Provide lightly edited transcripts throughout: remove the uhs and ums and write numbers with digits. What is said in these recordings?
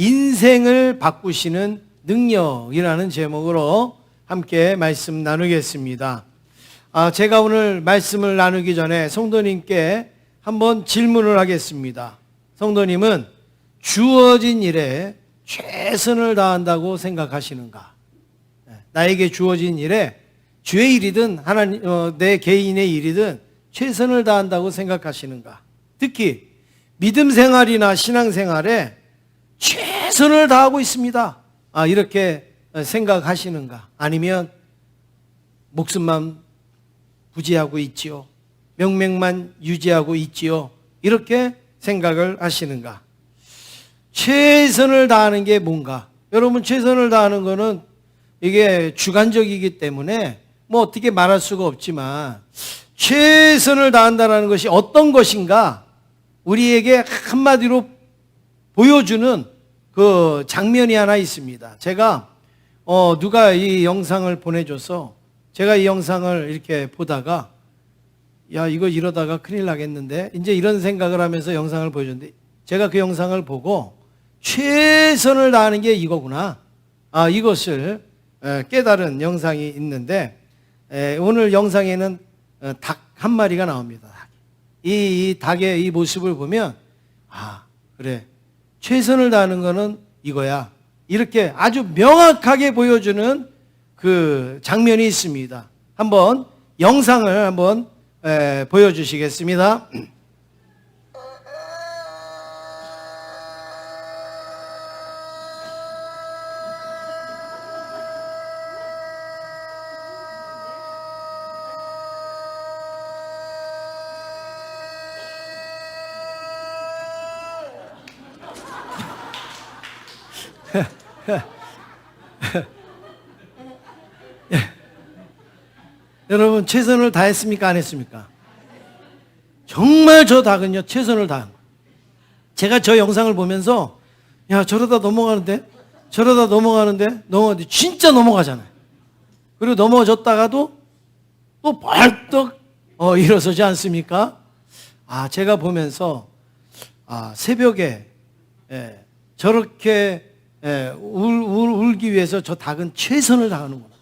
인생을 바꾸시는 능력이라는 제목으로 함께 말씀 나누겠습니다. 제가 오늘 말씀을 나누기 전에 성도님께 한번 질문을 하겠습니다. 성도님은 주어진 일에 최선을 다한다고 생각하시는가? 나에게 주어진 일에 주의 일이든 하나님 내 개인의 일이든 최선을 다한다고 생각하시는가? 특히 믿음 생활이나 신앙 생활에 최선을 다하고 있습니다. 이렇게 생각하시는가? 아니면 목숨만 부지하고 있지요, 명맥만 유지하고 있지요, 이렇게 생각을 하시는가? 최선을 다하는 게 뭔가? 여러분, 최선을 다하는 거는 이게 주관적이기 때문에 뭐 어떻게 말할 수가 없지만, 최선을 다한다는 것이 어떤 것인가 우리에게 한마디로 보여주는 그 장면이 하나 있습니다. 제가 누가 이 영상을 보내줘서 제가 이 영상을 이렇게 보다가 야, 이거 이러다가 큰일 나겠는데, 이제 이런 생각을 하면서 영상을 보여줬는데, 제가 그 영상을 보고 최선을 다하는 게 이거구나, 이것을 깨달은 영상이 있는데, 오늘 영상에는 닭 한 마리가 나옵니다. 이 닭의 이 모습을 보면 그래, 최선을 다하는 거는 이거야, 이렇게 아주 명확하게 보여주는 그 장면이 있습니다. 한번 영상을 한번 보여주시겠습니다. 여러분, 최선을 다했습니까? 안 했습니까? 정말 저 닭은요, 최선을 다한 거예요. 제가 저 영상을 보면서 야, 저러다 넘어가는데 진짜 넘어가잖아요. 그리고 넘어졌다가도 또 벌떡 일어서지 않습니까? 제가 보면서 새벽에 저렇게 울기 위해서 저 닭은 최선을 다하는구나.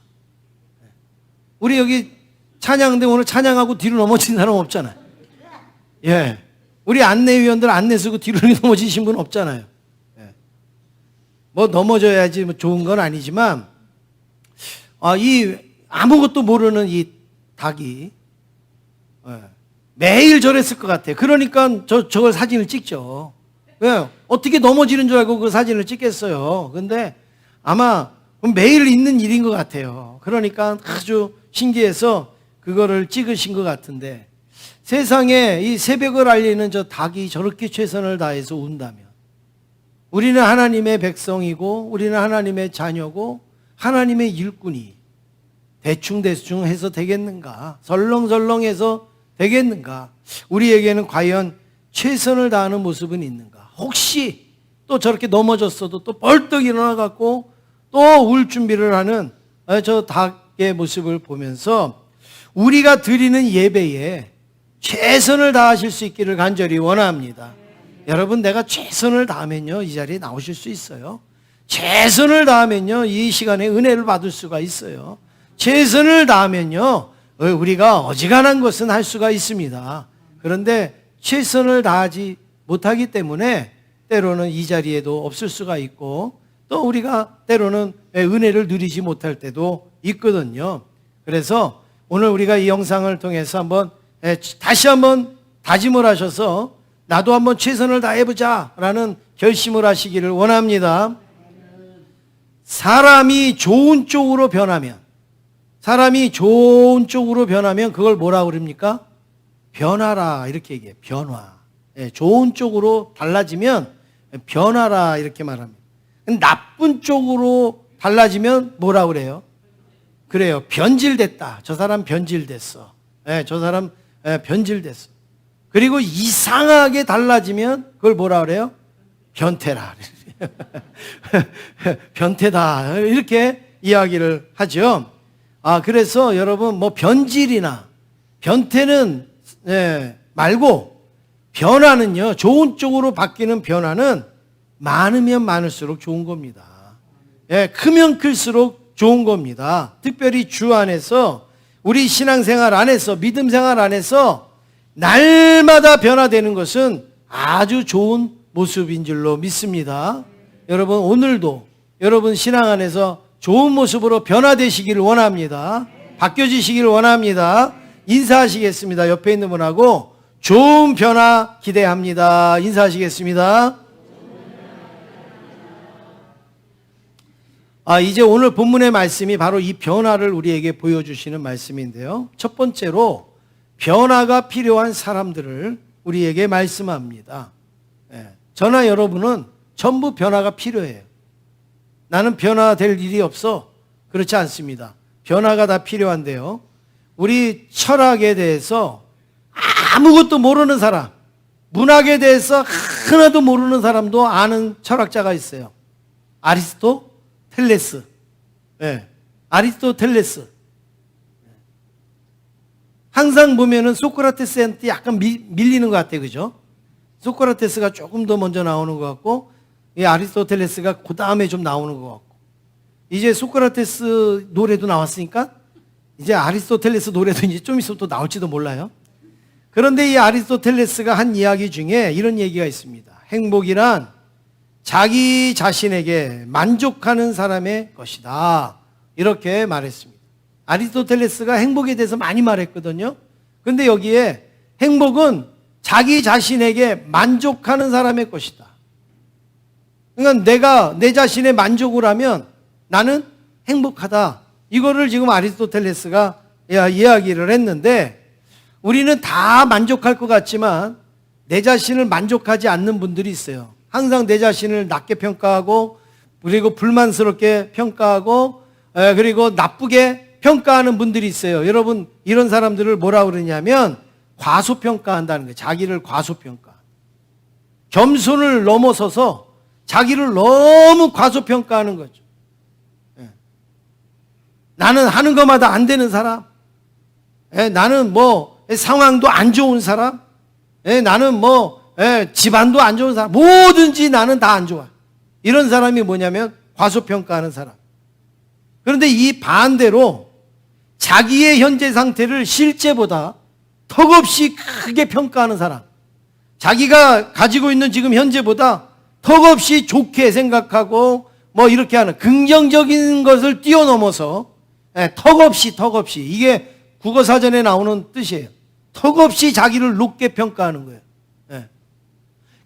우리 여기 찬양인데 오늘 찬양하고 뒤로 넘어진 사람 없잖아요. 우리 안내위원들 안내 쓰고 뒤로 넘어지신 분 없잖아요. 뭐 넘어져야지 뭐 좋은 건 아니지만, 이 아무것도 모르는 이 닭이 매일 저랬을 것 같아요. 그러니까 저걸 사진을 찍죠. 왜? 어떻게 넘어지는 줄 알고 그 사진을 찍겠어요. 근데 아마 매일 있는 일인 것 같아요. 그러니까 아주 신기해서 그거를 찍으신 것 같은데, 세상에 이 새벽을 알리는 저 닭이 저렇게 최선을 다해서 운다면, 우리는 하나님의 백성이고 우리는 하나님의 자녀고 하나님의 일꾼이 대충 해서 되겠는가? 설렁설렁해서 되겠는가? 우리에게는 과연 최선을 다하는 모습은 있는가? 혹시 또 저렇게 넘어졌어도 또 벌떡 일어나갖고 또 울 준비를 하는 저 닭의 모습을 보면서 우리가 드리는 예배에 최선을 다하실 수 있기를 간절히 원합니다. 여러분, 내가 최선을 다하면요, 이 자리에 나오실 수 있어요. 최선을 다하면요, 이 시간에 은혜를 받을 수가 있어요. 최선을 다하면요, 우리가 어지간한 것은 할 수가 있습니다. 그런데 최선을 다하지 못하기 때문에 때로는 이 자리에도 없을 수가 있고, 또 우리가 때로는 은혜를 누리지 못할 때도 있거든요. 그래서 오늘 우리가 이 영상을 통해서 다시 한번 다짐을 하셔서 나도 한번 최선을 다해보자 라는 결심을 하시기를 원합니다. 사람이 좋은 쪽으로 변하면 그걸 뭐라고 그럽니까? 변화라, 이렇게 얘기해요. 변화. 좋은 쪽으로 달라지면 변화라, 이렇게 말합니다. 나쁜 쪽으로 달라지면 뭐라고 그래요? 그래요. 변질됐다. 저 사람 변질됐어. 저 사람 변질됐어. 그리고 이상하게 달라지면 그걸 뭐라 그래요? 변태라. 변태다. 이렇게 이야기를 하죠. 그래서 여러분, 뭐 변질이나 변태는 말고 변화는요, 좋은 쪽으로 바뀌는 변화는 많으면 많을수록 좋은 겁니다. 예, 크면 클수록 좋은 겁니다. 특별히 주 안에서 우리 신앙생활 안에서 믿음 생활 안에서 날마다 변화되는 것은 아주 좋은 모습인 줄로 믿습니다. 여러분 오늘도 여러분 신앙 안에서 좋은 모습으로 변화되시기를 원합니다. 바뀌어지시기를 원합니다. 인사하시겠습니다. 옆에 있는 분하고 좋은 변화 기대합니다. 인사하시겠습니다. 이제 오늘 본문의 말씀이 바로 이 변화를 우리에게 보여주시는 말씀인데요. 첫 번째로 변화가 필요한 사람들을 우리에게 말씀합니다. 저나 여러분은 전부 변화가 필요해요. 나는 변화될 일이 없어. 그렇지 않습니다. 변화가 다 필요한데요. 우리 철학에 대해서 아무것도 모르는 사람, 문학에 대해서 하나도 모르는 사람도 아는 철학자가 있어요. 아리스토텔레스. 아리스토텔레스. 항상 보면은 소크라테스한테 약간 밀리는 것 같아요. 그죠? 소크라테스가 조금 더 먼저 나오는 것 같고, 이 아리스토텔레스가 그 다음에 좀 나오는 것 같고, 이제 소크라테스 노래도 나왔으니까, 이제 아리스토텔레스 노래도 이제 좀 있으면 또 나올지도 몰라요. 그런데 이 아리스토텔레스가 한 이야기 중에 이런 얘기가 있습니다. 행복이란 자기 자신에게 만족하는 사람의 것이다. 이렇게 말했습니다. 아리스토텔레스가 행복에 대해서 많이 말했거든요. 근데 여기에 행복은 자기 자신에게 만족하는 사람의 것이다. 그러니까 내가 내 자신의 만족을 하면 나는 행복하다. 이거를 지금 아리스토텔레스가 이야기를 했는데, 우리는 다 만족할 것 같지만 내 자신을 만족하지 않는 분들이 있어요. 항상 내 자신을 낮게 평가하고, 그리고 불만스럽게 평가하고, 그리고 나쁘게 평가하는 분들이 있어요. 여러분, 이런 사람들을 뭐라 그러냐면 과소평가한다는 거예요. 자기를 과소평가. 겸손을 넘어서서 자기를 너무 과소평가하는 거죠. 나는 하는 것마다 안 되는 사람, 나는 뭐 상황도 안 좋은 사람, 나는 뭐 집안도 안 좋은 사람, 뭐든지 나는 다 안 좋아. 이런 사람이 뭐냐면 과소평가하는 사람. 그런데 이 반대로 자기의 현재 상태를 실제보다 턱없이 크게 평가하는 사람, 자기가 가지고 있는 지금 현재보다 턱없이 좋게 생각하고 뭐 이렇게 하는 긍정적인 것을 뛰어넘어서 턱없이 이게 국어사전에 나오는 뜻이에요. 턱없이 자기를 높게 평가하는 거예요.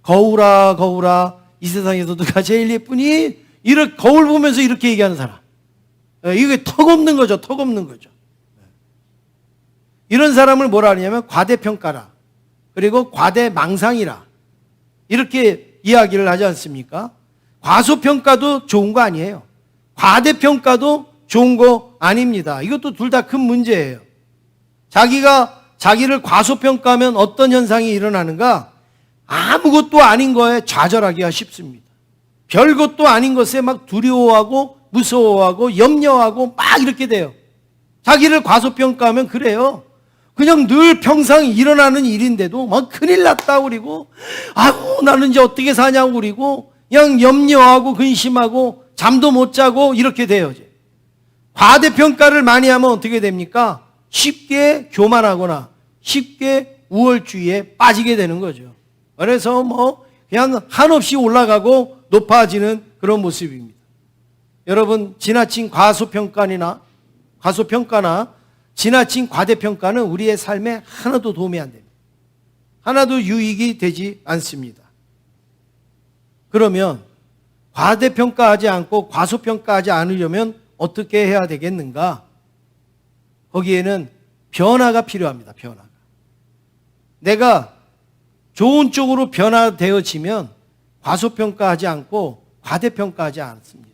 거울아 이 세상에서 누가 제일 예쁘니? 이렇게 거울 보면서 이렇게 얘기하는 사람. 이게 턱없는 거죠. 턱없는 거죠. 이런 사람을 뭐라 하냐면 과대평가라. 그리고 과대망상이라. 이렇게 이야기를 하지 않습니까? 과소평가도 좋은 거 아니에요. 과대평가도 좋은 거 아닙니다. 이것도 둘 다 큰 문제예요. 자기가 자기를 과소평가하면 어떤 현상이 일어나는가? 아무것도 아닌 거에 좌절하기가 쉽습니다. 별것도 아닌 것에 막 두려워하고 무서워하고 염려하고 막 이렇게 돼요. 자기를 과소평가하면 그래요. 그냥 늘 평상 일어나는 일인데도 막 큰일 났다 그리고 나는 이제 어떻게 사냐고 그리고 그냥 염려하고 근심하고 잠도 못 자고 이렇게 돼요. 과대평가를 많이 하면 어떻게 됩니까? 쉽게 교만하거나 쉽게 우월주의에 빠지게 되는 거죠. 그래서 뭐 그냥 한없이 올라가고 높아지는 그런 모습입니다. 여러분, 지나친 과소평가나 지나친 과대평가는 우리의 삶에 하나도 도움이 안 됩니다. 하나도 유익이 되지 않습니다. 그러면 과대평가하지 않고 과소평가하지 않으려면 어떻게 해야 되겠는가? 거기에는 변화가 필요합니다. 변화가. 내가 좋은 쪽으로 변화되어지면 과소평가하지 않고 과대평가하지 않습니다.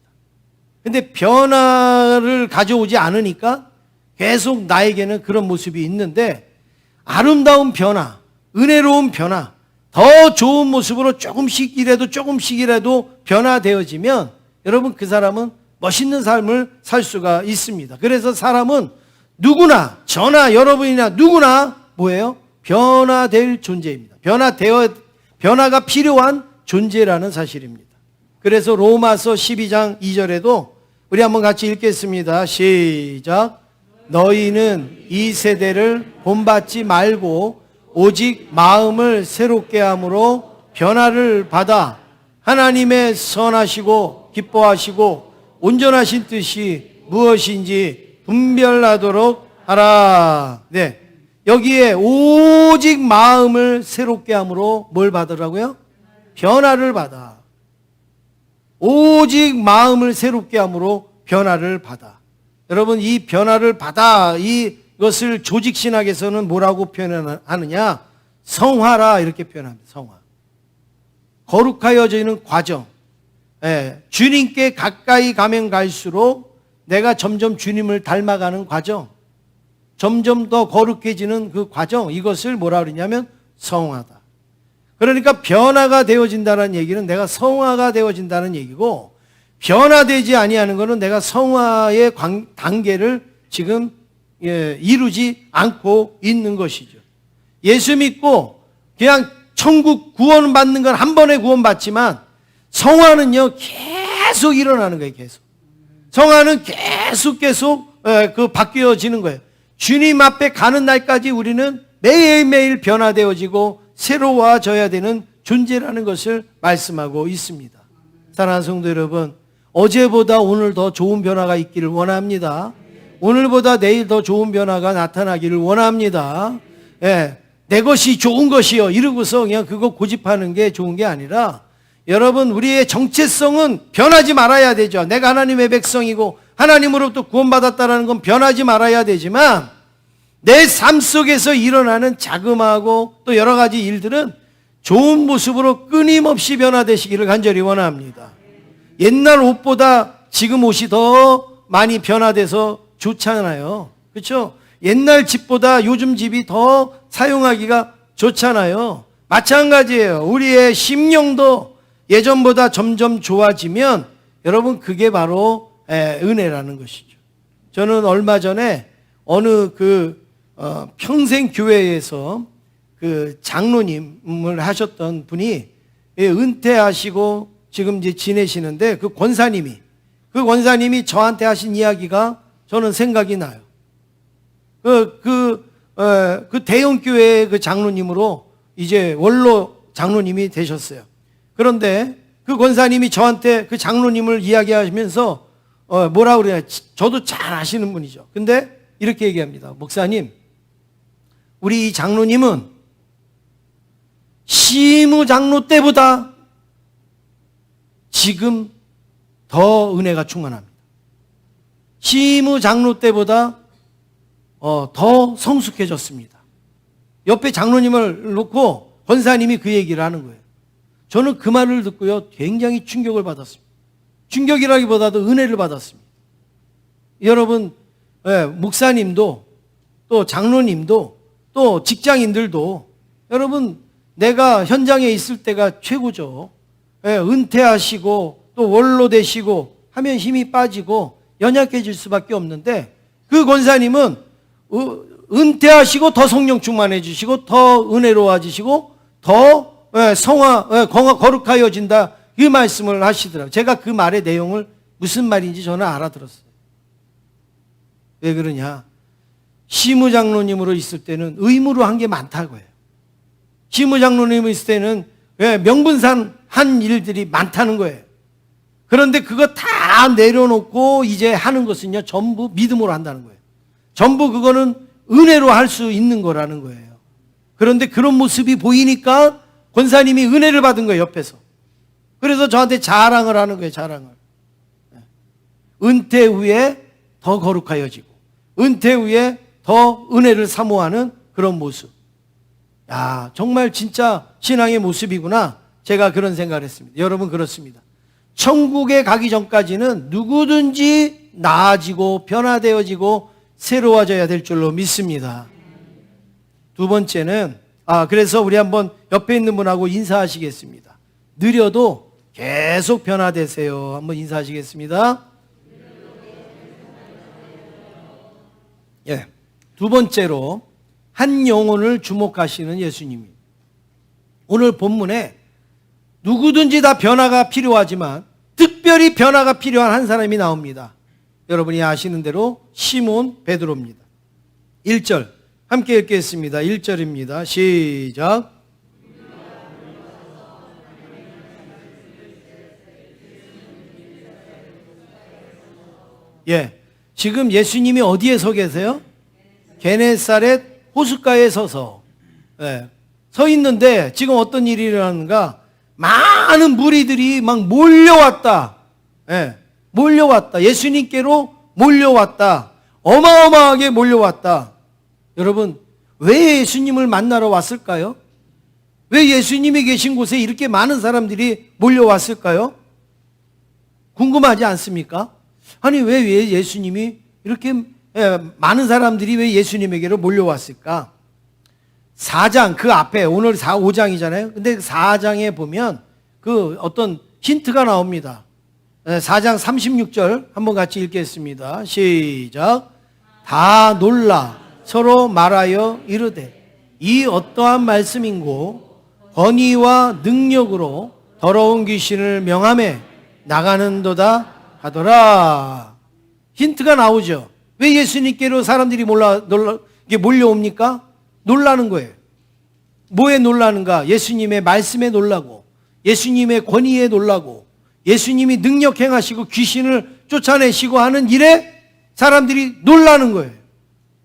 근데 변화를 가져오지 않으니까 계속 나에게는 그런 모습이 있는데, 아름다운 변화, 은혜로운 변화, 더 좋은 모습으로 조금씩이라도 변화되어지면 여러분, 그 사람은 멋있는 삶을 살 수가 있습니다. 그래서 사람은 누구나, 저나 여러분이나 누구나 뭐예요? 변화될 존재입니다. 변화가 필요한 존재라는 사실입니다. 그래서 로마서 12장 2절에도 우리 한번 같이 읽겠습니다. 시작. 너희는 이 세대를 본받지 말고 오직 마음을 새롭게 함으로 변화를 받아 하나님의 선하시고 기뻐하시고 온전하신 뜻이 무엇인지 분별하도록 하라. 네. 여기에 오직 마음을 새롭게 함으로 뭘 받으라고요? 변화를 받아. 오직 마음을 새롭게 함으로 변화를 받아. 여러분, 이 변화를 받아, 이것을 조직신학에서는 뭐라고 표현하느냐? 성화라 이렇게 표현합니다. 성화. 거룩하여지는 과정. 주님께 가까이 가면 갈수록 내가 점점 주님을 닮아가는 과정, 점점 더 거룩해지는 그 과정, 이것을 뭐라 그러냐면 성화다. 그러니까 변화가 되어진다는 얘기는 내가 성화가 되어진다는 얘기고, 변화되지 아니하는 것은 내가 성화의 단계를 지금 이루지 않고 있는 것이죠. 예수 믿고 그냥 천국 구원 받는 건 한 번에 구원 받지만 성화는요 계속 일어나는 거예요. 계속 성화는 계속 그 바뀌어지는 거예요. 주님 앞에 가는 날까지 우리는 매일매일 변화되어지고 새로워져야 되는 존재라는 것을 말씀하고 있습니다. 사랑하는 성도 여러분, 어제보다 오늘 더 좋은 변화가 있기를 원합니다. 오늘보다 내일 더 좋은 변화가 나타나기를 원합니다. 내 것이 좋은 것이요 이러고서 그냥 그거 고집하는 게 좋은 게 아니라, 여러분, 우리의 정체성은 변하지 말아야 되죠. 내가 하나님의 백성이고 하나님으로부터 구원받았다는 건 변하지 말아야 되지만, 내 삶 속에서 일어나는 자그마하고 또 여러 가지 일들은 좋은 모습으로 끊임없이 변화되시기를 간절히 원합니다. 옛날 옷보다 지금 옷이 더 많이 변화돼서 좋잖아요. 그렇죠? 옛날 집보다 요즘 집이 더 사용하기가 좋잖아요. 마찬가지예요. 우리의 심령도 예전보다 점점 좋아지면 여러분, 그게 바로 은혜라는 것이죠. 저는 얼마 전에 어느 평생교회에서 그 장로님을 하셨던 분이 은퇴하시고 지금 이제 지내시는데, 그 권사님이 저한테 하신 이야기가 저는 생각이 나요. 그 대형교회의 그 장로님으로 이제 원로 장로님이 되셨어요. 그런데 그 권사님이 저한테 그 장로님을 이야기하시면서 뭐라 그래야, 저도 잘 아시는 분이죠. 근데 이렇게 얘기합니다. 목사님, 우리 이 장로님은 시무 장로 때보다 지금 더 은혜가 충만합니다. 시무 장로 때보다 더 성숙해졌습니다. 옆에 장로님을 놓고 권사님이 그 얘기를 하는 거예요. 저는 그 말을 듣고요 굉장히 충격을 받았습니다. 충격이라기보다도 은혜를 받았습니다. 여러분, 목사님도 또 장로님도 또 직장인들도, 여러분, 내가 현장에 있을 때가 최고죠. 은퇴하시고 또 원로 되시고 하면 힘이 빠지고 연약해질 수밖에 없는데, 그 권사님은 은퇴하시고 더 성령 충만해지시고 더 은혜로워지시고 더 거룩하여진다, 이 말씀을 하시더라고요. 제가 그 말의 내용을 무슨 말인지 저는 알아들었어요. 왜 그러냐? 시무장로님으로 있을 때는 의무로 한 게 많다고 해요. 시무장로님으로 있을 때는 명분상 한 일들이 많다는 거예요. 그런데 그거 다 내려놓고 이제 하는 것은요 전부 믿음으로 한다는 거예요. 전부 그거는 은혜로 할 수 있는 거라는 거예요. 그런데 그런 모습이 보이니까 권사님이 은혜를 받은 거예요, 옆에서. 그래서 저한테 자랑을 하는 거예요, 자랑을. 은퇴 후에 더 거룩하여지고 은퇴 후에 더 은혜를 사모하는 그런 모습. 야, 정말 진짜 신앙의 모습이구나, 제가 그런 생각을 했습니다. 여러분, 그렇습니다. 천국에 가기 전까지는 누구든지 나아지고 변화되어지고 새로워져야 될 줄로 믿습니다. 두 번째는, 그래서 우리 한번 옆에 있는 분하고 인사하시겠습니다. 느려도 계속 변화되세요. 한번 인사하시겠습니다. 두 번째로, 한 영혼을 주목하시는 예수님입니다. 오늘 본문에 누구든지 다 변화가 필요하지만 특별히 변화가 필요한 한 사람이 나옵니다. 여러분이 아시는 대로 시몬 베드로입니다. 1절 함께 읽겠습니다. 1절입니다. 시작. 예, 지금 예수님이 어디에 서 계세요? 게네사렛 호숫가에 서서 서 있는데 지금 어떤 일이 일어나는가? 많은 무리들이 막 몰려왔다. 몰려왔다. 예수님께로 몰려왔다. 어마어마하게 몰려왔다. 여러분, 왜 예수님을 만나러 왔을까요? 왜 예수님이 계신 곳에 이렇게 많은 사람들이 몰려왔을까요? 궁금하지 않습니까? 아니, 왜 예수님이 이렇게 많은 사람들이 왜 예수님에게로 몰려왔을까? 4장 그 앞에 오늘 5장이잖아요. 근데 4장에 보면 그 어떤 힌트가 나옵니다. 4장 36절 한번 같이 읽겠습니다. 시작. 다 놀라 서로 말하여 이르되 이 어떠한 말씀인고 권위와 능력으로 더러운 귀신을 명하며 나가는도다 하더라. 힌트가 나오죠. 왜 예수님께로 사람들이 몰려옵니까? 놀라는 거예요. 뭐에 놀라는가? 예수님의 말씀에 놀라고, 예수님의 권위에 놀라고, 예수님이 능력 행하시고 귀신을 쫓아내시고 하는 일에 사람들이 놀라는 거예요.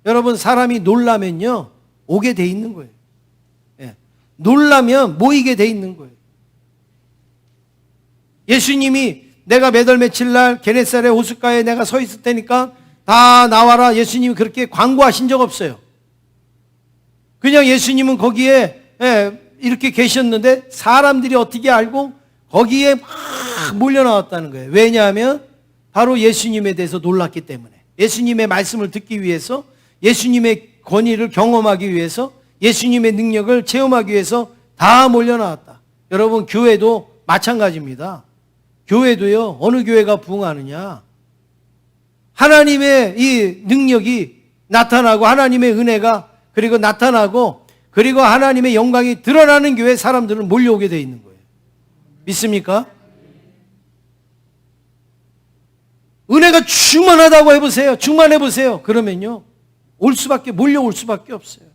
여러분, 사람이 놀라면요 오게 돼 있는 거예요. 놀라면 모이게 돼 있는 거예요. 예수님이 내가 몇 월 며칠 날 게네사렛 호숫가에 내가 서 있을 테니까 다 나와라. 예수님이 그렇게 광고하신 적 없어요. 그냥 예수님은 거기에 이렇게 계셨는데 사람들이 어떻게 알고 거기에 막 몰려 나왔다는 거예요. 왜냐하면 바로 예수님에 대해서 놀랐기 때문에, 예수님의 말씀을 듣기 위해서, 예수님의 권위를 경험하기 위해서, 예수님의 능력을 체험하기 위해서 다 몰려 나왔다. 여러분, 교회도 마찬가지입니다. 교회도요, 어느 교회가 부흥하느냐? 하나님의 이 능력이 나타나고 하나님의 은혜가 그리고 나타나고 그리고 하나님의 영광이 드러나는 교회 사람들은 몰려오게 돼 있는 거예요. 믿습니까? 은혜가 충만하다고 해보세요. 충만해보세요. 그러면요 몰려올 수밖에 없어요.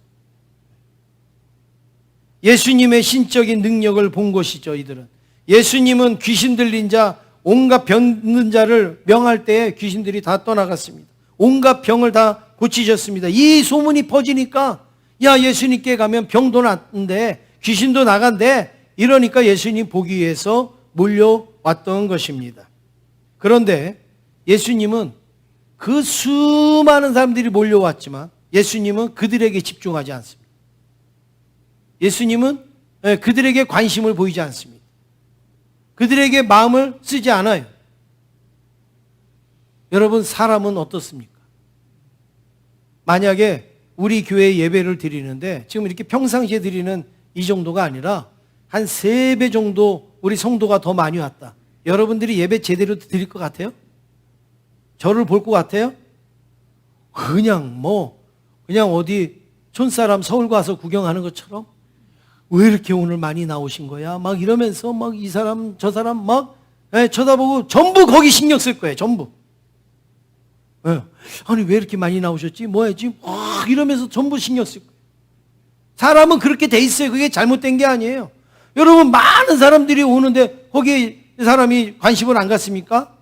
예수님의 신적인 능력을 본 것이죠. 이들은 예수님은 귀신 들린 자, 온갖 병 있는 자를 명할 때에 귀신들이 다 떠나갔습니다. 온갖 병을 다 고치셨습니다. 이 소문이 퍼지니까 야, 예수님께 가면 병도 낫는데 귀신도 나간대. 이러니까 예수님 보기 위해서 몰려왔던 것입니다. 그런데 예수님은 그 수많은 사람들이 몰려왔지만 예수님은 그들에게 집중하지 않습니다. 예수님은 그들에게 관심을 보이지 않습니다. 그들에게 마음을 쓰지 않아요. 여러분, 사람은 어떻습니까? 만약에 우리 교회 예배를 드리는데 지금 이렇게 평상시에 드리는 이 정도가 아니라 한 3배 정도 우리 성도가 더 많이 왔다. 여러분들이 예배 제대로 드릴 것 같아요? 저를 볼 것 같아요? 그냥 어디 촌사람 서울 가서 구경하는 것처럼 왜 이렇게 오늘 많이 나오신 거야? 막 이러면서 막 이 사람 저 사람 막 쳐다보고 전부 거기 신경 쓸 거예요. 전부. 아니 왜 이렇게 많이 나오셨지? 뭐였지? 이러면서 전부 신경 쓸 거예요. 사람은 그렇게 돼 있어요. 그게 잘못된 게 아니에요. 여러분, 많은 사람들이 오는데 거기에 사람이 관심을 안 갖습니까?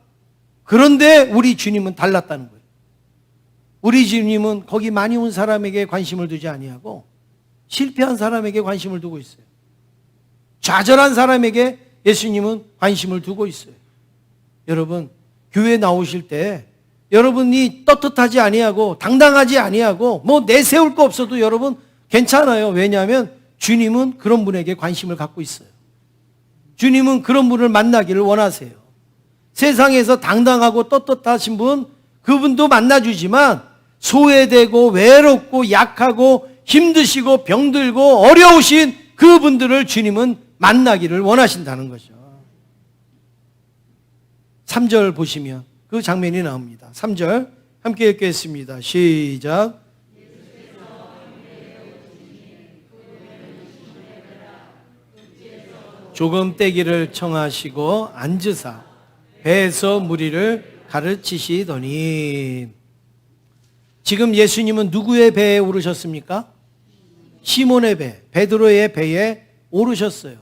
그런데 우리 주님은 달랐다는 거예요. 우리 주님은 거기 많이 온 사람에게 관심을 두지 아니하고 실패한 사람에게 관심을 두고 있어요. 좌절한 사람에게 예수님은 관심을 두고 있어요. 여러분, 교회 나오실 때 여러분이 떳떳하지 아니하고 당당하지 아니하고 내세울 거 없어도 여러분 괜찮아요. 왜냐하면 주님은 그런 분에게 관심을 갖고 있어요. 주님은 그런 분을 만나기를 원하세요. 세상에서 당당하고 떳떳하신 분, 그분도 만나주지만 소외되고 외롭고 약하고 힘드시고 병들고 어려우신 그분들을 주님은 만나기를 원하신다는 거죠. 3절 보시면 그 장면이 나옵니다. 3절 함께 읽겠습니다. 시작. 조금 떼기를 청하시고 앉으사 배에서 무리를 가르치시더니. 지금 예수님은 누구의 배에 오르셨습니까? 시몬의 배, 베드로의 배에 오르셨어요.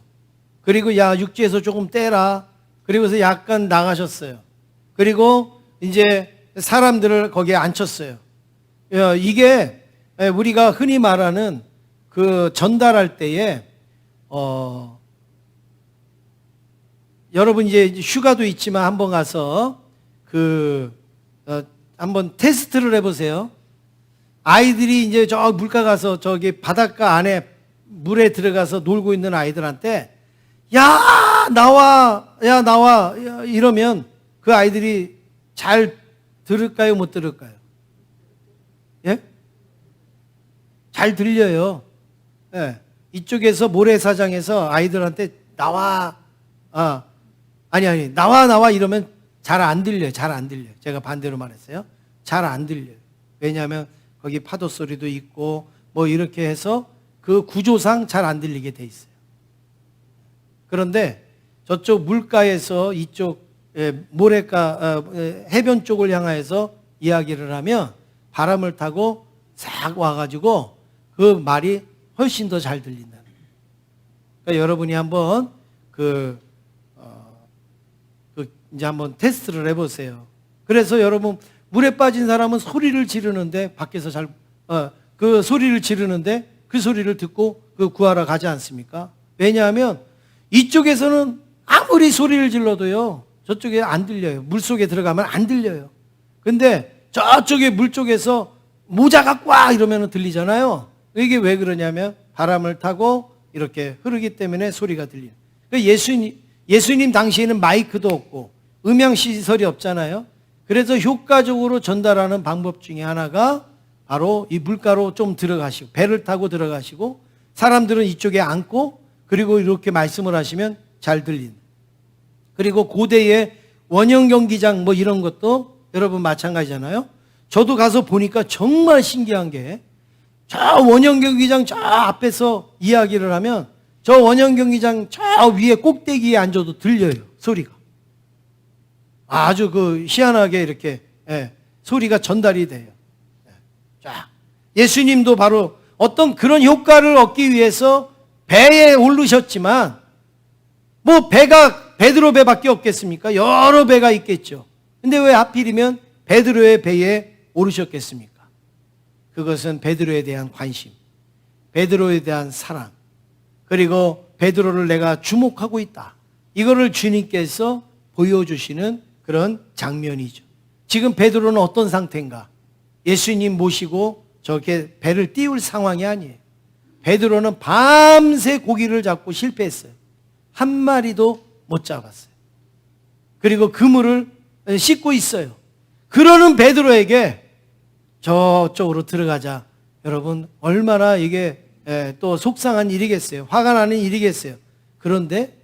그리고 야, 육지에서 조금 떼라. 그리고서 약간 나가셨어요. 그리고 이제 사람들을 거기에 앉혔어요. 이게 우리가 흔히 말하는 그 전달할 때에 여러분 이제 휴가도 있지만 한번 가서 한번 테스트를 해보세요. 아이들이 이제 저 물가 가서 저기 바닷가 안에 물에 들어가서 놀고 있는 아이들한테 야 나와 야, 이러면 그 아이들이 잘 들을까요, 못 들을까요? 예? 잘 들려요. 예. 이쪽에서 모래사장에서 아이들한테 나와 아니 나와 이러면 잘 안 들려요. 잘 안 들려요. 제가 반대로 말했어요. 잘 안 들려요. 왜냐하면 거기 파도 소리도 있고 뭐 이렇게 해서 그 구조상 잘 안 들리게 돼 있어요. 그런데 저쪽 물가에서 이쪽 모래가 해변 쪽을 향해서 이야기를 하면 바람을 타고 싹 와가지고 그 말이 훨씬 더 잘 들린다는 거예요. 그러니까 여러분이 한번 이제 한번 테스트를 해보세요. 그래서 여러분 물에 빠진 사람은 소리를 지르는데 밖에서 그 소리를 지르는데 그 소리를 듣고 구하러 가지 않습니까? 왜냐하면 이쪽에서는 아무리 소리를 질러도요 저쪽에 안 들려요. 물속에 들어가면 안 들려요. 근데 저쪽에 물 쪽에서 모자 갖고 와 이러면 들리잖아요. 이게 왜 그러냐면 바람을 타고 이렇게 흐르기 때문에 소리가 들려요. 그러니까 예수님 당시에는 마이크도 없고 음향시설이 없잖아요. 그래서 효과적으로 전달하는 방법 중에 하나가 바로 이 물가로 좀 들어가시고 배를 타고 들어가시고 사람들은 이쪽에 앉고 그리고 이렇게 말씀을 하시면 잘 들린다. 그리고 고대의 원형 경기장 뭐 이런 것도 여러분 마찬가지잖아요. 저도 가서 보니까 정말 신기한 게 저 원형 경기장 저 앞에서 이야기를 하면 저 원형 경기장 저 위에 꼭대기에 앉아도 들려요. 소리가. 아주 희한하게 이렇게 소리가 전달이 돼요. 자, 예수님도 바로 어떤 그런 효과를 얻기 위해서 배에 오르셨지만 뭐 배가 베드로 배밖에 없겠습니까? 여러 배가 있겠죠. 근데 왜 하필이면 베드로의 배에 오르셨겠습니까? 그것은 베드로에 대한 관심, 베드로에 대한 사랑, 그리고 베드로를 내가 주목하고 있다. 이거를 주님께서 보여주시는 그런 장면이죠. 지금 베드로는 어떤 상태인가? 예수님 모시고 저렇게 배를 띄울 상황이 아니에요. 베드로는 밤새 고기를 잡고 실패했어요. 한 마리도 못 잡았어요. 그리고 그물을 씻고 있어요. 그러는 베드로에게 저쪽으로 들어가자. 여러분 얼마나 이게 또 속상한 일이겠어요. 화가 나는 일이겠어요. 그런데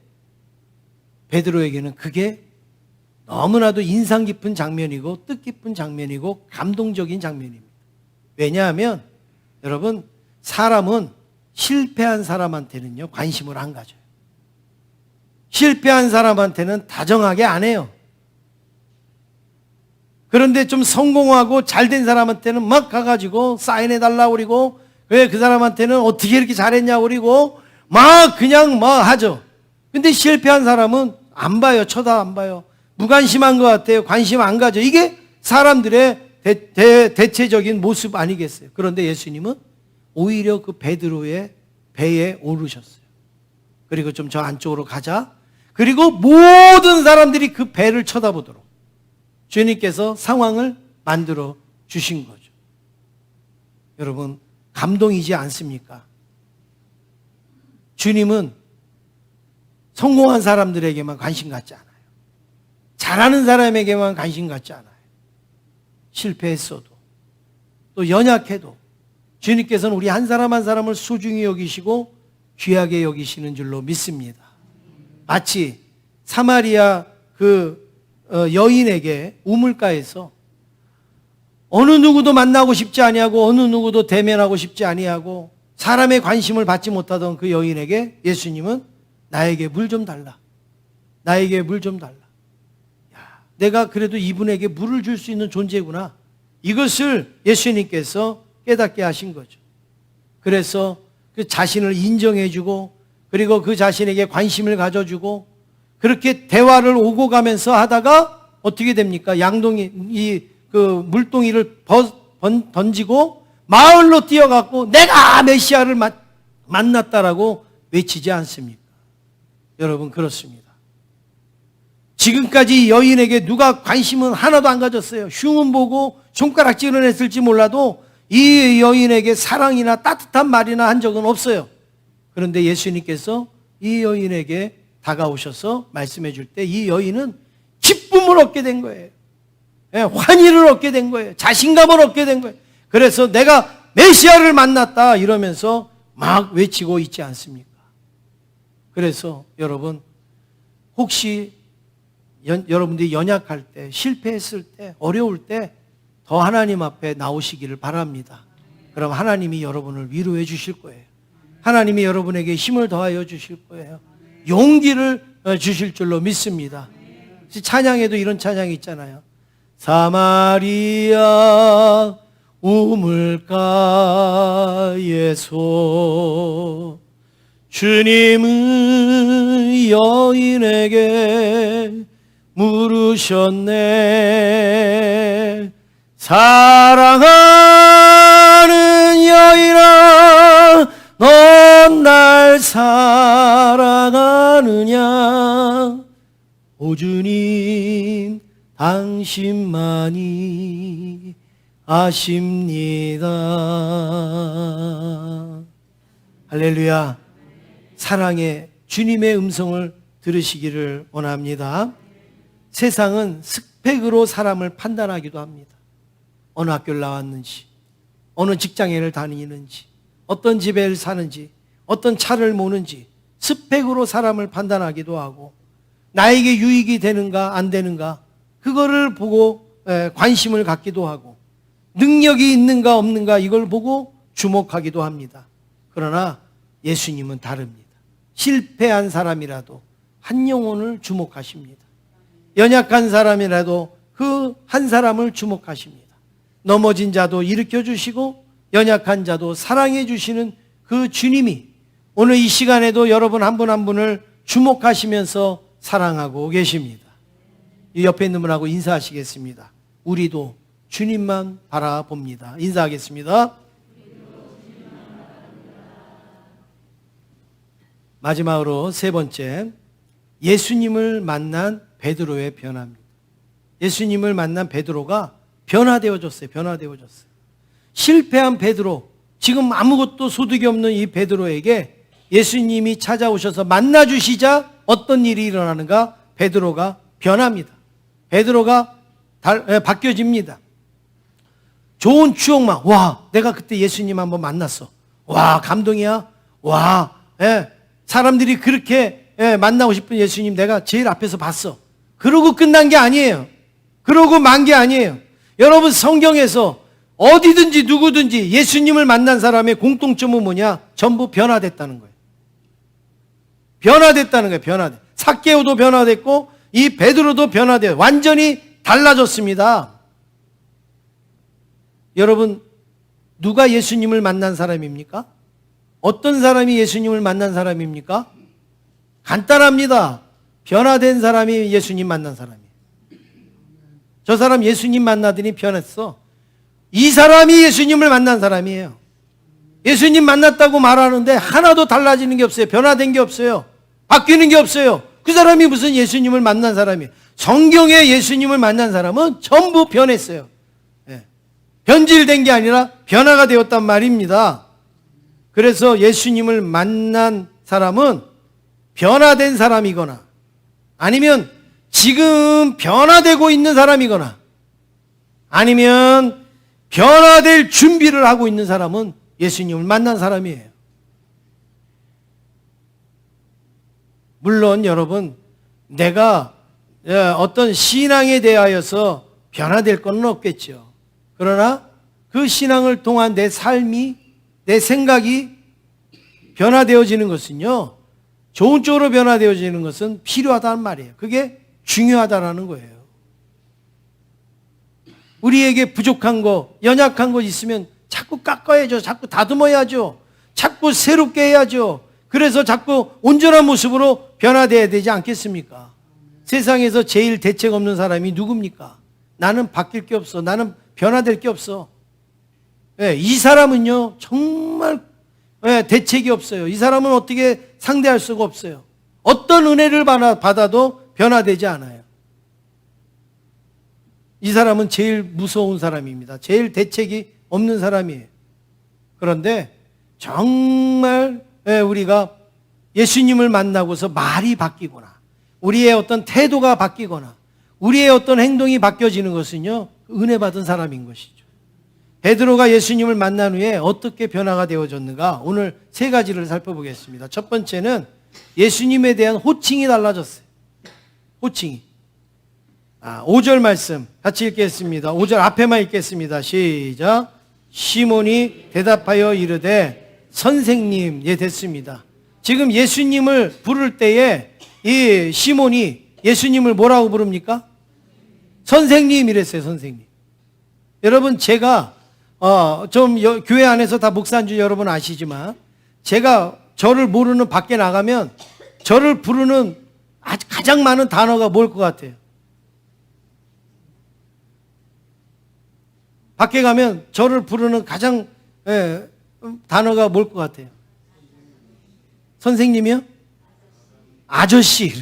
베드로에게는 그게 너무나도 인상 깊은 장면이고 뜻깊은 장면이고 감동적인 장면입니다. 왜냐하면 여러분 사람은 실패한 사람한테는요 관심을 안 가져요. 실패한 사람한테는 다정하게 안 해요. 그런데 좀 성공하고 잘된 사람한테는 막 가가지고 사인해달라고 그러고 왜 그 사람한테는 어떻게 이렇게 잘했냐고 그러고 막 그냥 막 하죠. 근데 실패한 사람은 안 봐요. 쳐다 안 봐요. 무관심한 것 같아요. 관심 안 가져. 이게 사람들의 대체적인 모습 아니겠어요. 그런데 예수님은 오히려 그 베드로의 배에 오르셨어요. 그리고 좀 저 안쪽으로 가자. 그리고 모든 사람들이 그 배를 쳐다보도록 주님께서 상황을 만들어 주신 거죠. 여러분 감동이지 않습니까? 주님은 성공한 사람들에게만 관심 갖지 않아요. 잘하는 사람에게만 관심 갖지 않아요. 실패했어도 또 연약해도 주님께서는 우리 한 사람 한 사람을 소중히 여기시고 귀하게 여기시는 줄로 믿습니다. 마치 사마리아 여인에게 우물가에서 어느 누구도 만나고 싶지 아니하고 어느 누구도 대면하고 싶지 아니하고 사람의 관심을 받지 못하던 그 여인에게 예수님은 나에게 물 좀 달라. 나에게 물 좀 달라. 야, 내가 그래도 이분에게 물을 줄 수 있는 존재구나. 이것을 예수님께서 깨닫게 하신 거죠. 그래서 그 자신을 인정해주고 그리고 그 자신에게 관심을 가져주고 그렇게 대화를 오고 가면서 하다가 어떻게 됩니까? 양동이 그 물동이를 던지고 마을로 뛰어갔고 내가 메시아를 만났다라고 외치지 않습니까? 여러분 그렇습니다. 지금까지 여인에게 누가 관심은 하나도 안 가졌어요. 흉은 보고 손가락질은 했을지 몰라도 이 여인에게 사랑이나 따뜻한 말이나 한 적은 없어요. 그런데 예수님께서 이 여인에게 다가오셔서 말씀해 줄 때 이 여인은 기쁨을 얻게 된 거예요. 환희를 얻게 된 거예요. 자신감을 얻게 된 거예요. 그래서 내가 메시아를 만났다 이러면서 막 외치고 있지 않습니까? 그래서 여러분 혹시 여러분들이 연약할 때, 실패했을 때, 어려울 때 더 하나님 앞에 나오시기를 바랍니다. 그럼 하나님이 여러분을 위로해 주실 거예요. 하나님이 여러분에게 힘을 더하여 주실 거예요. 용기를 주실 줄로 믿습니다. 찬양에도 이런 찬양이 있잖아요. 사마리아 우물가에서 주님은 여인에게 물으셨네. 사랑하는 여인아, 넌 날 사랑하느냐? 오 주님, 당신만이 아십니다. 할렐루야. 사랑의 주님의 음성을 들으시기를 원합니다. 세상은 스펙으로 사람을 판단하기도 합니다. 어느 학교를 나왔는지, 어느 직장을 다니는지, 어떤 집에 사는지, 어떤 차를 모는지 스펙으로 사람을 판단하기도 하고 나에게 유익이 되는가 안 되는가 그거를 보고 관심을 갖기도 하고 능력이 있는가 없는가 이걸 보고 주목하기도 합니다. 그러나 예수님은 다릅니다. 실패한 사람이라도 한 영혼을 주목하십니다. 연약한 사람이라도 그 한 사람을 주목하십니다. 넘어진 자도 일으켜 주시고 연약한 자도 사랑해 주시는 그 주님이 오늘 이 시간에도 여러분 한 분 한 분을 주목하시면서 사랑하고 계십니다. 이 옆에 있는 분하고 인사하시겠습니다. 우리도 주님만 바라봅니다. 인사하겠습니다. 마지막으로 세 번째, 예수님을 만난 베드로의 변화입니다. 예수님을 만난 베드로가 변화되어졌어요. 실패한 베드로, 지금 아무것도 소득이 없는 이 베드로에게 예수님이 찾아오셔서 만나주시자 어떤 일이 일어나는가? 베드로가 변합니다. 베드로가 바뀌어집니다. 좋은 추억만, 와, 내가 그때 예수님 한번 만났어. 와, 감동이야. 와, 사람들이 그렇게 만나고 싶은 예수님 내가 제일 앞에서 봤어. 그러고 끝난 게 아니에요. 그러고 만 게 아니에요. 여러분 성경에서 어디든지 누구든지 예수님을 만난 사람의 공통점은 뭐냐? 전부 변화됐다는 거예요. 변화됐다는 거예요. 삭개오도 변화됐고 이 베드로도 변화돼요. 완전히 달라졌습니다. 여러분 누가 예수님을 만난 사람입니까? 어떤 사람이 예수님을 만난 사람입니까? 간단합니다. 변화된 사람이 예수님 만난 사람이에요. 저 사람 예수님 만나더니 변했어. 이 사람이 예수님을 만난 사람이에요. 예수님 만났다고 말하는데 하나도 달라지는 게 없어요. 변화된 게 없어요. 바뀌는 게 없어요. 그 사람이 무슨 예수님을 만난 사람이에요. 성경에 예수님을 만난 사람은 전부 변했어요. 변질된 게 아니라 변화가 되었단 말입니다. 그래서 예수님을 만난 사람은 변화된 사람이거나 아니면 지금 변화되고 있는 사람이거나 아니면 변화될 준비를 하고 있는 사람은 예수님을 만난 사람이에요. 물론 여러분 내가 어떤 신앙에 대하여서 변화될 건 없겠죠. 그러나 그 신앙을 통한 내 삶이 내 생각이 변화되어지는 것은요, 좋은 쪽으로 변화되어지는 것은 필요하다는 말이에요. 그게 중요하다라는 거예요. 우리에게 부족한 거, 연약한 거 있으면 자꾸 깎아야죠. 자꾸 다듬어야죠. 자꾸 새롭게 해야죠. 그래서 자꾸 온전한 모습으로 변화돼야 되지 않겠습니까? 세상에서 제일 대책 없는 사람이 누굽니까? 나는 바뀔 게 없어. 나는 변화될 게 없어. 네, 이 사람은요, 정말 대책이 없어요. 이 사람은 어떻게 상대할 수가 없어요. 어떤 은혜를 받아도 변화되지 않아요. 이 사람은 제일 무서운 사람입니다. 제일 대책이 없는 사람이에요. 그런데 정말 우리가 예수님을 만나고서 말이 바뀌거나 우리의 어떤 태도가 바뀌거나 우리의 어떤 행동이 바뀌어지는 것은요, 은혜 받은 사람인 것이죠. 베드로가 예수님을 만난 후에 어떻게 변화가 되어졌는가, 오늘 세 가지를 살펴보겠습니다. 첫 번째는 예수님에 대한 호칭이 달라졌어요. 호칭이. 5절 말씀 같이 읽겠습니다. 5절 앞에만 읽겠습니다. 시작. 시몬이 대답하여 이르되 선생님. 예, 됐습니다. 지금 예수님을 부를 때에 이 시몬이 예수님을 뭐라고 부릅니까? 선생님 이랬어요. 선생님. 여러분, 제가 교회 안에서 다 목사인 줄 여러분 아시지만, 제가 저를 모르는 밖에 나가면 저를 부르는 가장 많은 단어가 뭘 것 같아요? 밖에 가면 저를 부르는 가장 단어가 뭘 것 같아요? 선생님이요? 아저씨.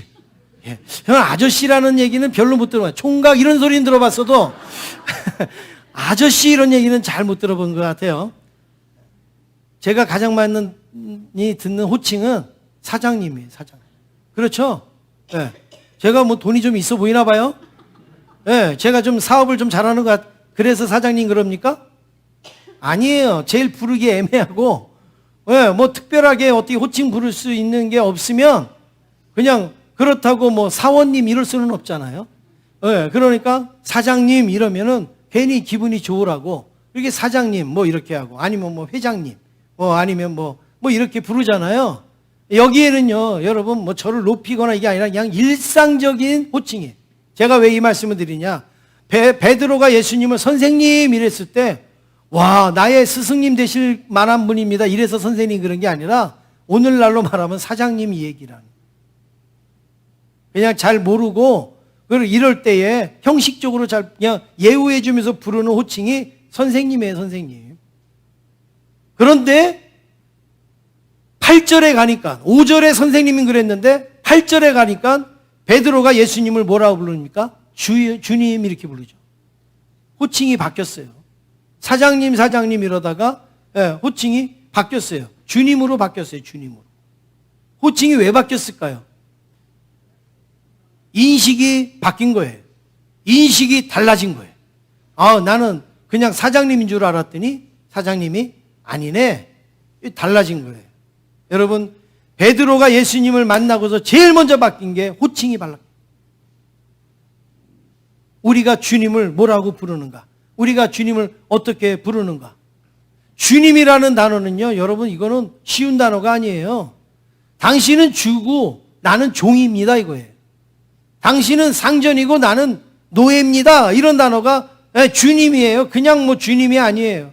예. 저는 아저씨라는 얘기는 별로 못 들어봐요. 총각 이런 소리는 들어봤어도 아저씨 이런 얘기는 잘 못 들어본 것 같아요. 제가 가장 많이 듣는 호칭은 사장님이에요. 사장. 그렇죠? 예. 제가 뭐 돈이 좀 있어 보이나 봐요? 예. 제가 좀 사업을 좀 잘하는 것 같아요. 그래서 사장님 그럽니까? 아니에요. 제일 부르기 애매하고, 뭐 특별하게 어떻게 호칭 부를 수 있는 게 없으면 그냥 그렇다고 뭐 사원님 이럴 수는 없잖아요. 그러니까 사장님 이러면은 괜히 기분이 좋으라고 이렇게 사장님 뭐 이렇게 하고, 아니면 뭐 회장님 아니면 뭐 이렇게 부르잖아요. 여기에는요, 여러분, 뭐 저를 높이거나 이게 아니라 그냥 일상적인 호칭이에요. 제가 왜 이 말씀을 드리냐? 베드로가 예수님을 선생님 이랬을 때, 와, 나의 스승님 되실 만한 분입니다. 이래서 선생님 그런 게 아니라 오늘날로 말하면 사장님 이 얘기라는. 그냥 잘 모르고 이럴 때에 형식적으로 잘 그냥 예우해 주면서 부르는 호칭이 선생님이에요. 선생님. 그런데 8절에 가니까, 5절에 선생님이 그랬는데 8절에 가니까 베드로가 예수님을 뭐라고 부릅니까? 주님 이렇게 부르죠. 호칭이 바뀌었어요. 사장님 이러다가 호칭이 바뀌었어요. 주님으로 바뀌었어요. 주님으로. 호칭이 왜 바뀌었을까요? 인식이 바뀐 거예요. 인식이 달라진 거예요. 나는 그냥 사장님인 줄 알았더니 사장님이 아니네. 달라진 거예요. 여러분, 베드로가 예수님을 만나고서 제일 먼저 바뀐 게 호칭이 달랐어요. 우리가 주님을 뭐라고 부르는가? 우리가 주님을 어떻게 부르는가? 주님이라는 단어는요, 여러분, 이거는 쉬운 단어가 아니에요. 당신은 주고 나는 종입니다, 이거예요. 당신은 상전이고 나는 노예입니다. 이런 단어가 주님이에요. 그냥 뭐 주님이 아니에요.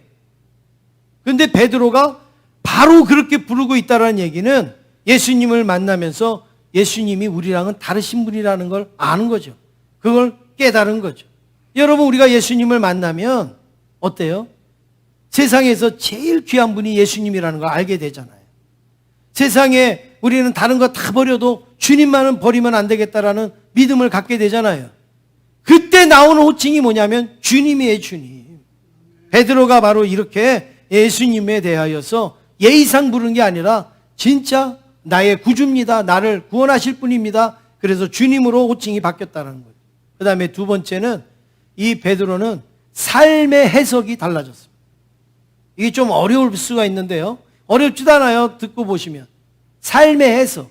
그런데 베드로가 바로 그렇게 부르고 있다는 얘기는 예수님을 만나면서 예수님이 우리랑은 다르신 분이라는 걸 아는 거죠. 그걸 깨달은 거죠. 여러분, 우리가 예수님을 만나면 어때요? 세상에서 제일 귀한 분이 예수님이라는 걸 알게 되잖아요. 세상에 우리는 다른 거 다 버려도 주님만은 버리면 안 되겠다라는 믿음을 갖게 되잖아요. 그때 나오는 호칭이 뭐냐면 주님이에요. 주님. 베드로가 바로 이렇게 예수님에 대하여서 예의상 부르는 게 아니라 진짜 나의 구주입니다. 나를 구원하실 분입니다. 그래서 주님으로 호칭이 바뀌었다는 거예요. 그 다음에 두 번째는 이 베드로는 삶의 해석이 달라졌습니다. 이게 좀 어려울 수가 있는데요. 어렵지도 않아요. 듣고 보시면. 삶의 해석.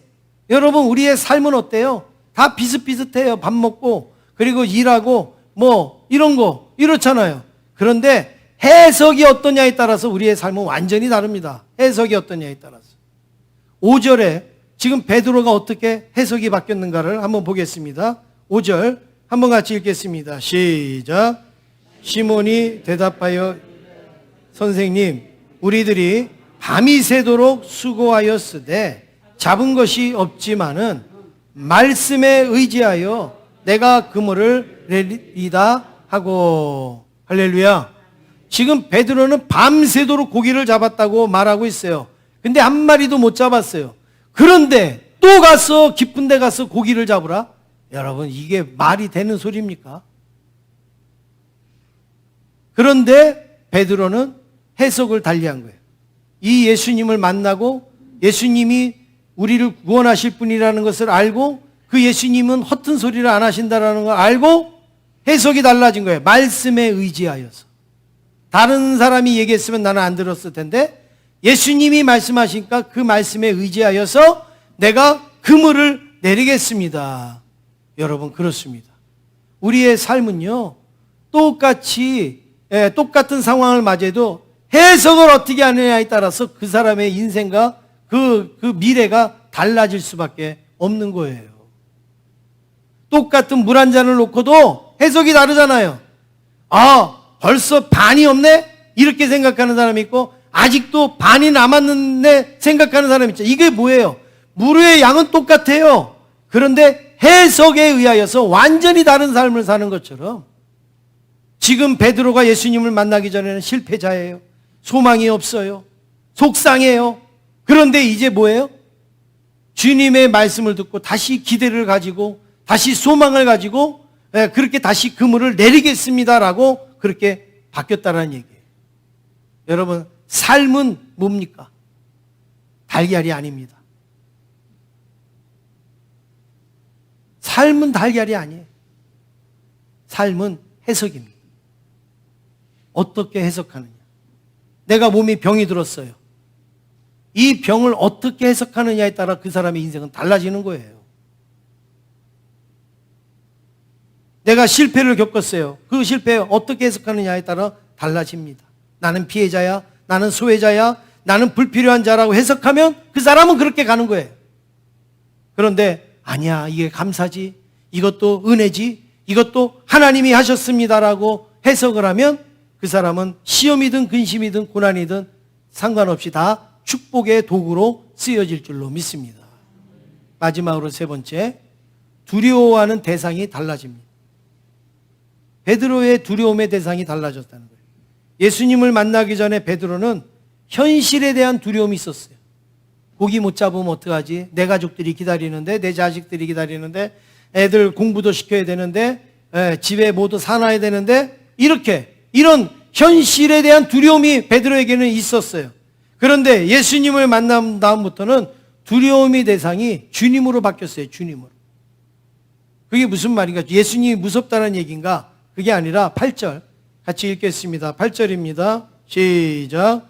여러분, 우리의 삶은 어때요? 다 비슷비슷해요. 밥 먹고 그리고 일하고 뭐 이런 거 이렇잖아요. 그런데 해석이 어떠냐에 따라서 우리의 삶은 완전히 다릅니다. 해석이 어떠냐에 따라서. 5절에 지금 베드로가 어떻게 해석이 바뀌었는가를 한번 보겠습니다. 5절 한번 같이 읽겠습니다. 시작. 시몬이 대답하여 선생님, 우리들이 밤이 새도록 수고하였으되 잡은 것이 없지만은 말씀에 의지하여 내가 그물을 내리다 하고. 할렐루야. 지금 베드로는 밤새도록 고기를 잡았다고 말하고 있어요. 근데 한 마리도 못 잡았어요. 그런데 또 가서 깊은 데 가서 고기를 잡으라? 여러분, 이게 말이 되는 소리입니까? 그런데 베드로는 해석을 달리한 거예요. 이 예수님을 만나고 예수님이 우리를 구원하실 분이라는 것을 알고 그 예수님은 허튼 소리를 안 하신다는 걸 알고 해석이 달라진 거예요. 말씀에 의지하여서. 다른 사람이 얘기했으면 나는 안 들었을 텐데 예수님이 말씀하시니까 그 말씀에 의지하여서 내가 그물을 내리겠습니다. 여러분, 그렇습니다. 우리의 삶은요, 똑같은 상황을 맞이해도 해석을 어떻게 하느냐에 따라서 그 사람의 인생과 그 미래가 달라질 수밖에 없는 거예요. 똑같은 물 한 잔을 놓고도 해석이 다르잖아요. 아, 벌써 반이 없네? 이렇게 생각하는 사람이 있고 아직도 반이 남았는데 생각하는 사람이 있죠. 이게 뭐예요? 물의 양은 똑같아요. 그런데 해석에 의하여서 완전히 다른 삶을 사는 것처럼 지금 베드로가 예수님을 만나기 전에는 실패자예요. 소망이 없어요. 속상해요. 그런데 이제 뭐예요? 주님의 말씀을 듣고 다시 기대를 가지고 다시 소망을 가지고 그렇게 다시 그물을 내리겠습니다라고 그렇게 바뀌었다는 얘기예요. 여러분, 삶은 뭡니까? 달걀이 아닙니다. 삶은 달걀이 아니에요. 삶은 해석입니다. 어떻게 해석하느냐. 내가 몸이 병이 들었어요. 이 병을 어떻게 해석하느냐에 따라 그 사람의 인생은 달라지는 거예요. 내가 실패를 겪었어요. 그 실패 어떻게 해석하느냐에 따라 달라집니다. 나는 피해자야, 나는 소외자야, 나는 불필요한 자라고 해석하면 그 사람은 그렇게 가는 거예요. 그런데 아니야, 이게 감사지, 이것도 은혜지, 이것도 하나님이 하셨습니다라고 해석을 하면 그 사람은 시험이든 근심이든 고난이든 상관없이 다 축복의 도구로 쓰여질 줄로 믿습니다. 마지막으로 세 번째, 두려워하는 대상이 달라집니다. 베드로의 두려움의 대상이 달라졌다는 거예요. 예수님을 만나기 전에 베드로는 현실에 대한 두려움이 있었어요. 고기 못 잡으면 어떡하지? 내 가족들이 기다리는데, 내 자식들이 기다리는데, 애들 공부도 시켜야 되는데, 집에 모두 사놔야 되는데, 이런 현실에 대한 두려움이 베드로에게는 있었어요. 그런데 예수님을 만난 다음부터는 두려움의 대상이 주님으로 바뀌었어요. 주님으로. 그게 무슨 말인가? 예수님이 무섭다는 얘기인가? 그게 아니라 8절 같이 읽겠습니다. 8절입니다. 시작.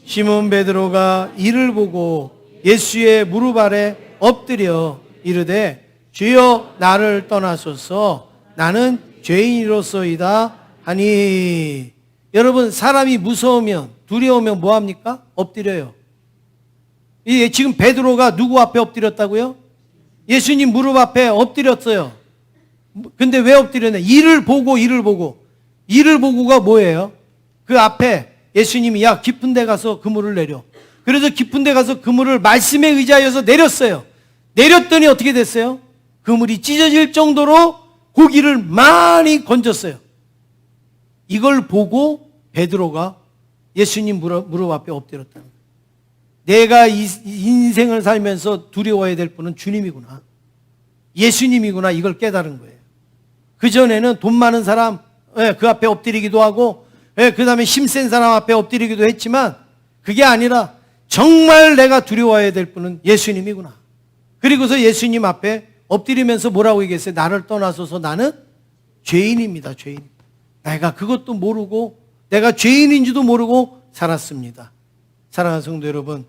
시몬 베드로가 이를 보고 예수의 무릎 아래 엎드려 이르되 주여 나를 떠나소서 나는 죄인이로소이다 하니. 여러분, 사람이 무서우면 두려우면 뭐합니까? 엎드려요. 지금 베드로가 누구 앞에 엎드렸다고요? 예수님 무릎 앞에 엎드렸어요. 근데 왜 엎드렸냐? 이를 보고가 뭐예요? 그 앞에 예수님이 야, 깊은 데 가서 그물을 내려. 그래서 깊은 데 가서 그물을 말씀에 의지하여서 내렸어요. 내렸더니 어떻게 됐어요? 그물이 찢어질 정도로 고기를 많이 건졌어요. 이걸 보고 베드로가 예수님 무릎 앞에 엎드렸다는 거예요. 내가 이 인생을 살면서 두려워해야 될 분은 주님이구나, 예수님이구나, 이걸 깨달은 거예요. 그전에는 돈 많은 사람 그 앞에 엎드리기도 하고 그 다음에 힘센 사람 앞에 엎드리기도 했지만 그게 아니라 정말 내가 두려워해야 될 분은 예수님이구나. 그리고서 예수님 앞에 엎드리면서 뭐라고 얘기했어요? 나를 떠나소서 나는 죄인입니다. 죄인. 내가 그것도 모르고 내가 죄인인지도 모르고 살았습니다. 사랑하는 성도 여러분,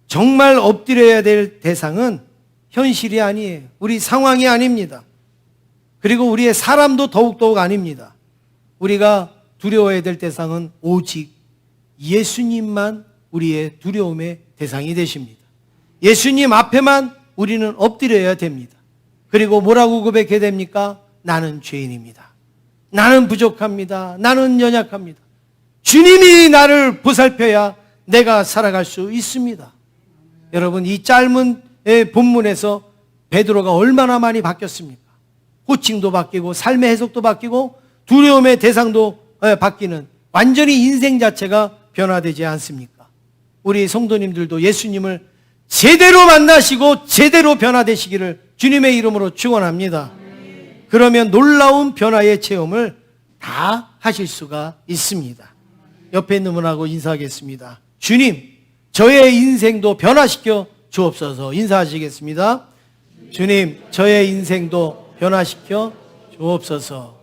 정말 엎드려야 될 대상은 현실이 아니에요. 우리 상황이 아닙니다. 그리고 우리의 사람도 더욱더욱 아닙니다. 우리가 두려워해야 될 대상은 오직 예수님만 우리의 두려움의 대상이 되십니다. 예수님 앞에만 우리는 엎드려야 됩니다. 그리고 뭐라고 고백해야 됩니까? 나는 죄인입니다. 나는 부족합니다. 나는 연약합니다. 주님이 나를 보살펴야 내가 살아갈 수 있습니다. 여러분, 이 짧은 본문에서 베드로가 얼마나 많이 바뀌었습니까? 호칭도 바뀌고 삶의 해석도 바뀌고 두려움의 대상도 바뀌는, 완전히 인생 자체가 변화되지 않습니까? 우리 성도님들도 예수님을 제대로 만나시고 제대로 변화되시기를 주님의 이름으로 축원합니다. 그러면 놀라운 변화의 체험을 다 하실 수가 있습니다. 옆에 있는 분하고 인사하겠습니다. 주님, 저의 인생도 변화시켜 주옵소서. 인사하시겠습니다. 주님, 저의 인생도 변화시켜 주옵소서.